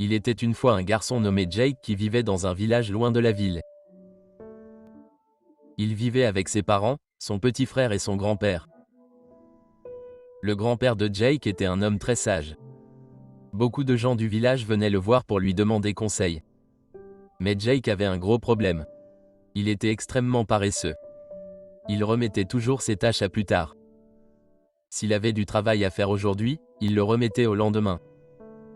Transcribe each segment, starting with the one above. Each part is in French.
Il était une fois un garçon nommé Jake qui vivait dans un village loin de la ville. Il vivait avec ses parents, son petit frère et son grand-père. Le grand-père de Jake était un homme très sage. Beaucoup de gens du village venaient le voir pour lui demander conseil. Mais Jake avait un gros problème. Il était extrêmement paresseux. Il remettait toujours ses tâches à plus tard. S'il avait du travail à faire aujourd'hui, il le remettait au lendemain.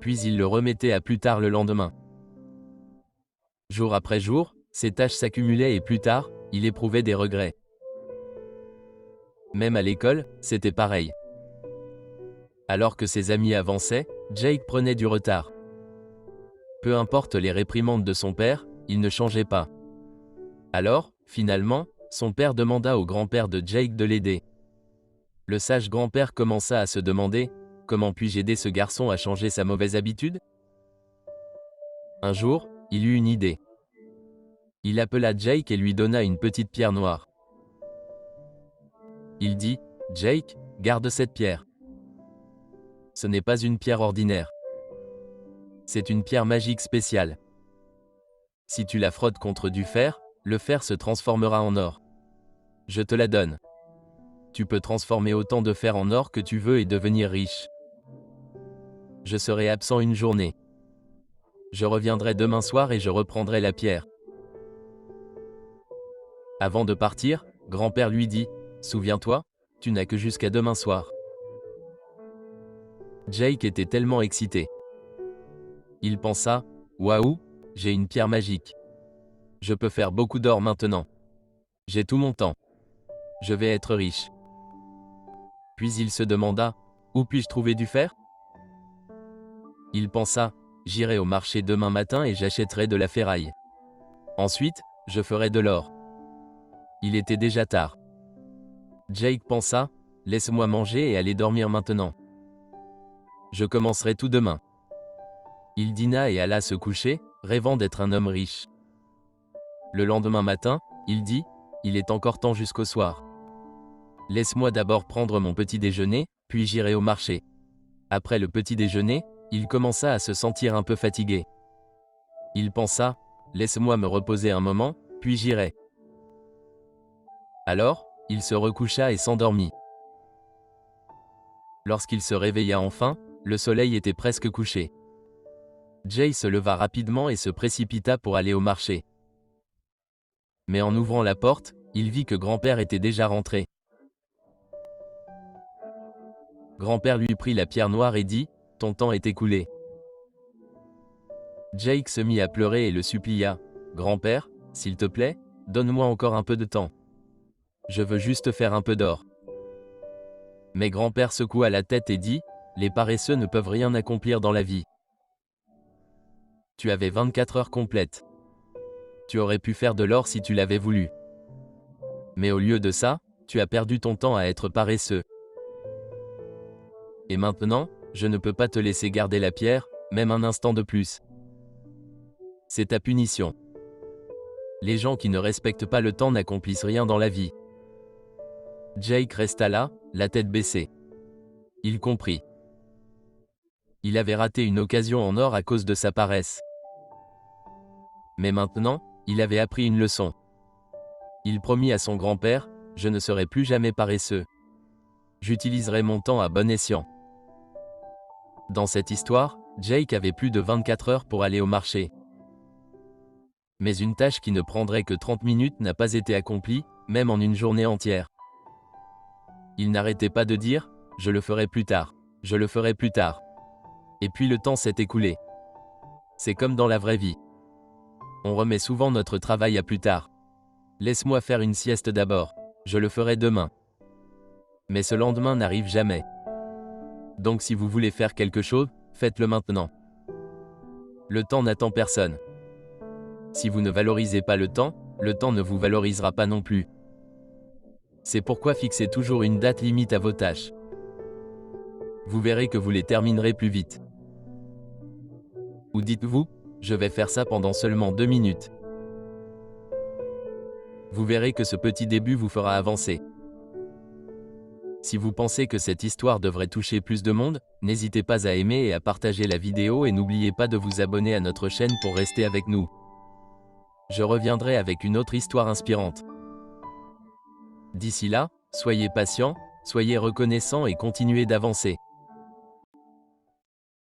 Puis il le remettait à plus tard le lendemain. Jour après jour, ses tâches s'accumulaient et plus tard, il éprouvait des regrets. Même à l'école, c'était pareil. Alors que ses amis avançaient, Jake prenait du retard. Peu importe les réprimandes de son père, il ne changeait pas. Alors, finalement, son père demanda au grand-père de Jake de l'aider. Le sage grand-père commença à se demander « Comment puis-je aider ce garçon à changer sa mauvaise habitude ?» Un jour, il eut une idée. Il appela Jake et lui donna une petite pierre noire. Il dit « Jake, garde cette pierre. Ce n'est pas une pierre ordinaire. C'est une pierre magique spéciale. Si tu la frottes contre du fer, le fer se transformera en or. Je te la donne. Tu peux transformer autant de fer en or que tu veux et devenir riche. Je serai absent une journée. Je reviendrai demain soir et je reprendrai la pierre. » Avant de partir, grand-père lui dit « Souviens-toi, tu n'as que jusqu'à demain soir. » Jake était tellement excité. Il pensa « Waouh, j'ai une pierre magique. Je peux faire beaucoup d'or maintenant. J'ai tout mon temps. Je vais être riche. » Puis il se demanda « Où puis-je trouver du fer ?» Il pensa « J'irai au marché demain matin et j'achèterai de la ferraille. Ensuite, je ferai de l'or. » Il était déjà tard. Jake pensa « Laisse-moi manger et aller dormir maintenant. Je commencerai tout demain. » Il dîna et alla se coucher, rêvant d'être un homme riche. Le lendemain matin, il dit « Il est encore temps jusqu'au soir. Laisse-moi d'abord prendre mon petit déjeuner, puis j'irai au marché. » Après le petit déjeuner, il commença à se sentir un peu fatigué. Il pensa « Laisse-moi me reposer un moment, puis j'irai. » Alors, il se recoucha et s'endormit. Lorsqu'il se réveilla enfin, le soleil était presque couché. Jake se leva rapidement et se précipita pour aller au marché. Mais en ouvrant la porte, il vit que grand-père était déjà rentré. Grand-père lui prit la pierre noire et dit « Ton temps est écoulé. » Jake se mit à pleurer et le supplia « Grand-père, s'il te plaît, donne-moi encore un peu de temps. Je veux juste faire un peu d'or. » Mais grand-père secoua la tête et dit « Les paresseux ne peuvent rien accomplir dans la vie. Tu avais 24 heures complètes. Tu aurais pu faire de l'or si tu l'avais voulu. Mais au lieu de ça, tu as perdu ton temps à être paresseux. Et maintenant, je ne peux pas te laisser garder la pierre, même un instant de plus. C'est ta punition. Les gens qui ne respectent pas le temps n'accomplissent rien dans la vie. » Jake resta là, la tête baissée. Il comprit. Il avait raté une occasion en or à cause de sa paresse. Mais maintenant, il avait appris une leçon. Il promit à son grand-père « Je ne serai plus jamais paresseux. J'utiliserai mon temps à bon escient. » Dans cette histoire, Jake avait plus de 24 heures pour aller au marché. Mais une tâche qui ne prendrait que 30 minutes n'a pas été accomplie, même en une journée entière. Il n'arrêtait pas de dire « Je le ferai plus tard. Je le ferai plus tard. » Et puis le temps s'est écoulé. C'est comme dans la vraie vie. On remet souvent notre travail à plus tard. Laisse-moi faire une sieste d'abord. Je le ferai demain. Mais ce lendemain n'arrive jamais. Donc si vous voulez faire quelque chose, faites-le maintenant. Le temps n'attend personne. Si vous ne valorisez pas le temps ne vous valorisera pas non plus. C'est pourquoi fixez toujours une date limite à vos tâches. Vous verrez que vous les terminerez plus vite. Ou dites-vous, je vais faire ça pendant seulement 2 minutes. Vous verrez que ce petit début vous fera avancer. Si vous pensez que cette histoire devrait toucher plus de monde, n'hésitez pas à aimer et à partager la vidéo et n'oubliez pas de vous abonner à notre chaîne pour rester avec nous. Je reviendrai avec une autre histoire inspirante. D'ici là, soyez patients, soyez reconnaissants et continuez d'avancer.